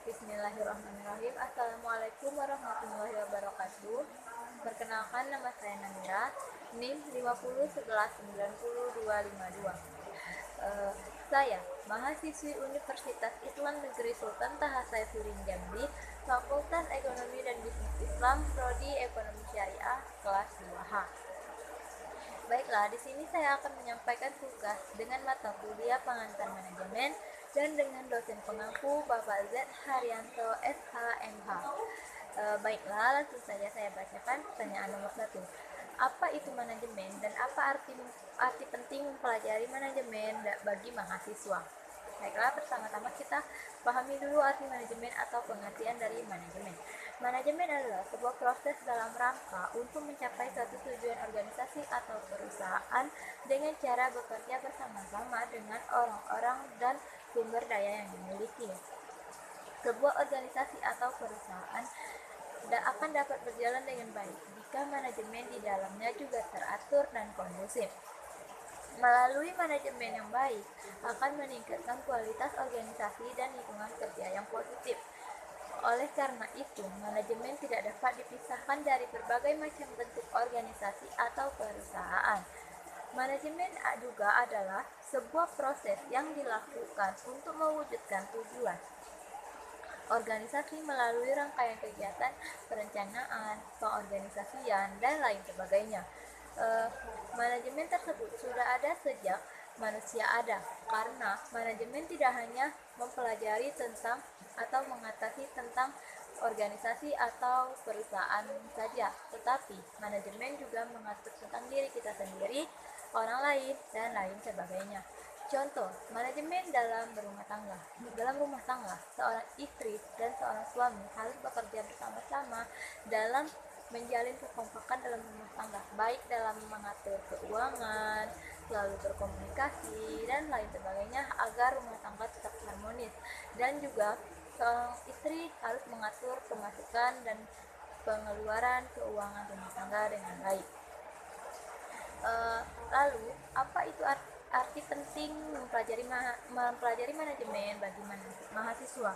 Bismillahirrahmanirrahim. Assalamualaikum warahmatullahi wabarakatuh. Perkenalkan, nama saya Namira, NIM 501190252. Saya mahasiswi Universitas Islam Negeri Sultan Taha Saifuddin Jambi, Fakultas Ekonomi dan Bisnis Islam, Prodi Ekonomi Syariah, kelas 2H. Baiklah, di sini saya akan menyampaikan tugas dengan mata kuliah pengantar manajemen dan dengan dosen pengampu Bapak Z Haryanto SHMH. Baiklah, langsung saja saya bacakan pertanyaan nomor 1. Apa itu manajemen dan apa arti penting mempelajari manajemen bagi mahasiswa? Baiklah, pertama-tama kita pahami dulu arti manajemen atau pengertian dari manajemen. Manajemen adalah sebuah proses dalam rangka untuk mencapai suatu tujuan organisasi atau perusahaan dengan cara bekerja bersama-sama dengan orang-orang dan sumber daya yang dimiliki. Sebuah organisasi atau perusahaan akan dapat berjalan dengan baik jika manajemen di dalamnya juga teratur dan kondusif. Melalui manajemen yang baik akan meningkatkan kualitas organisasi dan lingkungan kerja yang positif. Oleh karena itu, manajemen tidak dapat dipisahkan dari berbagai macam bentuk organisasi atau perusahaan. Manajemen juga adalah sebuah proses yang dilakukan untuk mewujudkan tujuan organisasi melalui rangkaian kegiatan, perencanaan, pengorganisasian, dan lain sebagainya. Manajemen tersebut sudah ada sejak manusia ada, karena manajemen tidak hanya mempelajari tentang atau mengatasi tentang organisasi atau perusahaan saja, tetapi manajemen juga mengatur tentang diri kita sendiri, orang lain, dan lain sebagainya. Contoh, manajemen dalam berumah tangga. Dalam rumah tangga, seorang istri dan seorang suami harus bekerja bersama-sama dalam menjalin kekompakan dalam rumah tangga, baik dalam mengatur keuangan, selalu berkomunikasi, dan lain sebagainya agar rumah tangga tetap harmonis. Dan juga seorang istri harus mengatur pemasukan dan pengeluaran keuangan rumah tangga dengan baik. Lalu, apa itu arti penting mempelajari manajemen bagi mahasiswa?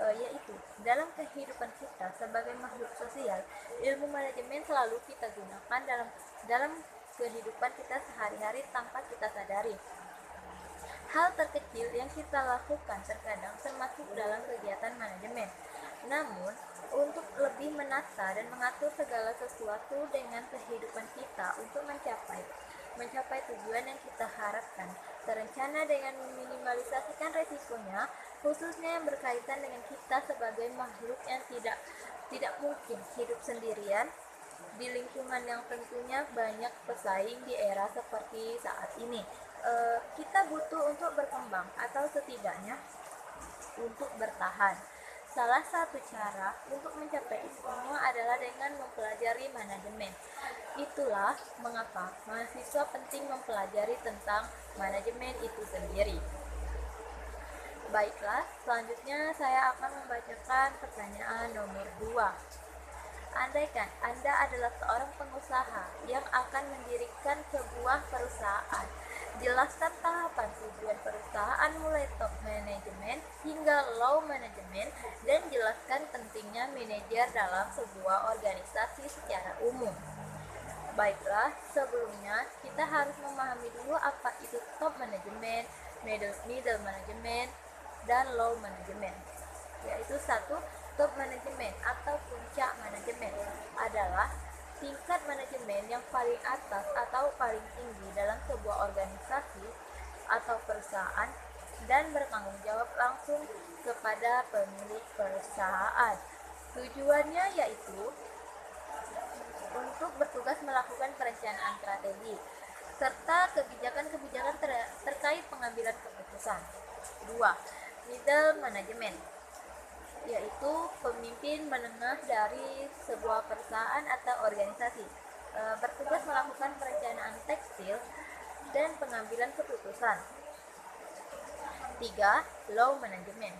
Yaitu dalam kehidupan kita sebagai makhluk sosial, ilmu manajemen selalu kita gunakan dalam kehidupan kita sehari-hari tanpa kita sadari. Hal terkecil yang kita lakukan terkadang termasuk dalam kegiatan manajemen. Namun, untuk lebih menata dan mengatur segala sesuatu dengan kehidupan kita untuk mencapai tujuan yang kita harapkan, terencana dengan meminimalisasikan resikonya, khususnya yang berkaitan dengan kita sebagai makhluk yang tidak mungkin hidup sendirian di lingkungan yang tentunya banyak pesaing di era seperti saat ini. Kita butuh untuk berkembang atau setidaknya untuk bertahan. Salah satu cara untuk mencapai itu semua adalah dengan mempelajari manajemen. Itulah mengapa mahasiswa penting mempelajari tentang manajemen itu sendiri. Baiklah, selanjutnya saya akan membacakan pertanyaan nomor 2. Andaikan Anda adalah seorang pengusaha yang akan mendirikan sebuah perusahaan, jelaskan tahapan tujuan perusahaan mulai top manajemen hingga low manajemen dan jelaskan pentingnya manajer dalam sebuah organisasi secara umum. Baiklah, sebelumnya kita harus memahami dulu apa itu top manajemen, middle manajemen, dan low manajemen. Yaitu satu, top manajemen atau puncak manajemen adalah tingkat manajemen yang paling atas atau paling tinggi dalam sebuah organisasi atau perusahaan dan bertanggung jawab langsung kepada pemilik perusahaan. Tujuannya yaitu untuk bertugas melakukan perencanaan strategi serta kebijakan-kebijakan terkait pengambilan keputusan. 2. Middle management, yaitu pemimpin menengah dari sebuah perusahaan atau organisasi, bertugas melakukan perencanaan tekstil dan pengambilan keputusan. 3. Low management.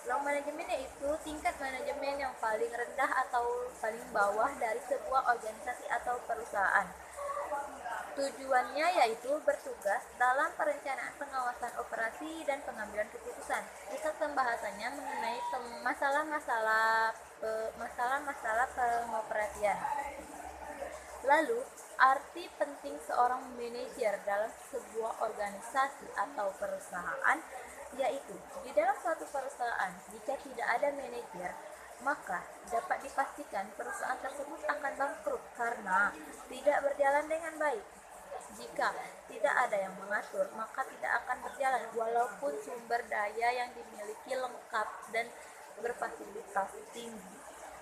Low management yaitu tingkat manajemen yang paling rendah atau paling bawah dari sebuah organisasi atau perusahaan. Tujuannya yaitu bertugas dalam perencanaan, pengawasan operasi, dan pengambilan keputusan. Pusat pembahasannya mengenai masalah-masalah pengoperasian. Lalu, arti penting seorang manajer dalam sebuah organisasi atau perusahaan yaitu di dalam suatu perusahaan jika tidak ada manajer, maka dapat dipastikan perusahaan tersebut akan bangkrut karena tidak berjalan dengan baik. Jika tidak ada yang mengatur, maka tidak akan berjalan walaupun sumber daya yang dimiliki lengkap dan berfasilitas tinggi.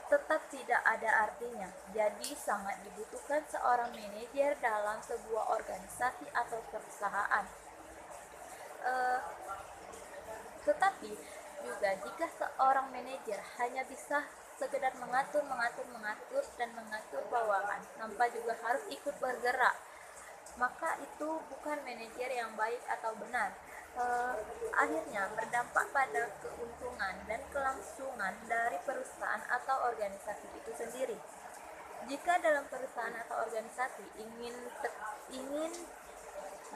Tetap tidak ada artinya. Jadi sangat dibutuhkan seorang manajer dalam sebuah organisasi atau perusahaan. Eh, tetapi juga jika seorang manajer hanya bisa sekedar mengatur dan mengatur bawahan tanpa juga harus ikut bergerak, maka itu bukan manajer yang baik atau benar. Akhirnya berdampak pada keuntungan dan kelangsungan dari perusahaan atau organisasi itu sendiri. Jika dalam perusahaan atau organisasi ingin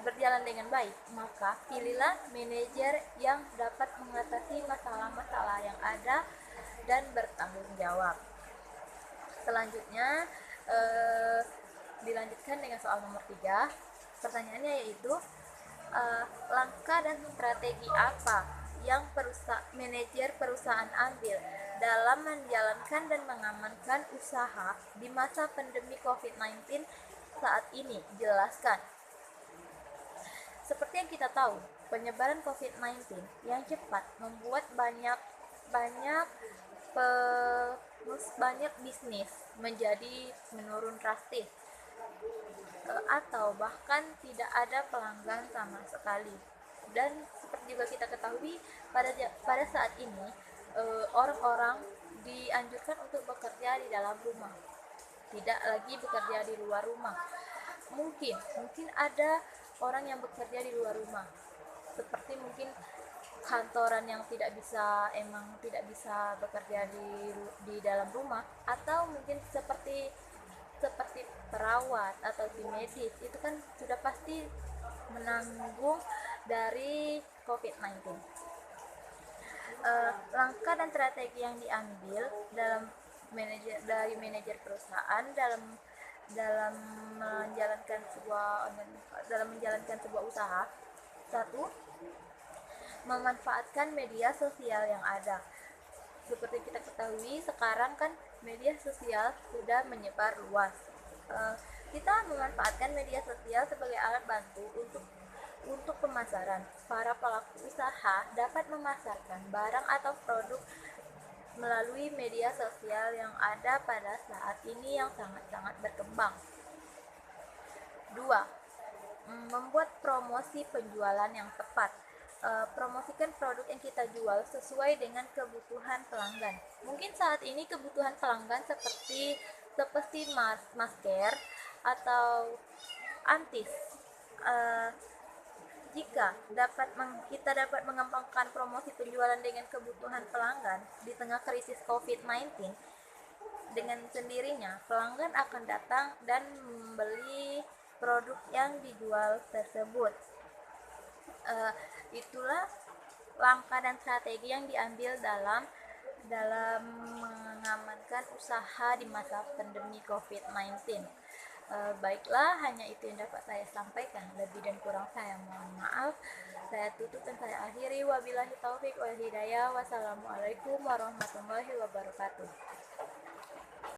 berjalan dengan baik, maka pilihlah manajer yang dapat mengatasi masalah-masalah yang ada dan bertanggung jawab. Selanjutnya dilanjutkan dengan soal nomor 3. Pertanyaannya yaitu langkah dan strategi apa yang manajer perusahaan ambil dalam menjalankan dan mengamankan usaha di masa pandemi COVID-19 saat ini? Jelaskan. Seperti yang kita tahu, penyebaran COVID-19 yang cepat membuat banyak bisnis menjadi menurun drastis, atau bahkan tidak ada pelanggan sama sekali. Dan seperti juga kita ketahui, pada saat ini orang-orang dianjurkan untuk bekerja di dalam rumah, tidak lagi bekerja di luar rumah. Mungkin ada orang yang bekerja di luar rumah, seperti mungkin kantoran yang tidak bisa bekerja di dalam rumah, atau mungkin seperti perawat atau tim medis, itu kan sudah pasti menanggung dari COVID-19. Langkah dan strategi yang diambil dari manajer perusahaan dalam menjalankan sebuah usaha. 1. Memanfaatkan media sosial yang ada. Seperti kita ketahui, sekarang kan media sosial sudah menyebar luas. Kita memanfaatkan media sosial sebagai alat bantu untuk pemasaran. Para pelaku usaha dapat memasarkan barang atau produk melalui media sosial yang ada pada saat ini yang sangat-sangat berkembang. 2. Membuat promosi penjualan yang tepat. Promosikan produk yang kita jual sesuai dengan kebutuhan pelanggan. Mungkin saat ini kebutuhan pelanggan seperti masker atau antis. Jika kita dapat mengembangkan promosi penjualan dengan kebutuhan pelanggan di tengah krisis COVID-19, dengan sendirinya pelanggan akan datang dan membeli produk yang dijual tersebut. Itulah langkah dan strategi yang diambil dalam mengamankan usaha di masa pandemi COVID-19. Baiklah, hanya itu yang dapat saya sampaikan. Lebih dan kurang saya mohon maaf. Saya tutup dan saya akhiri. Wabillahi taufik wal hidayah. Wassalamualaikum warahmatullahi wabarakatuh.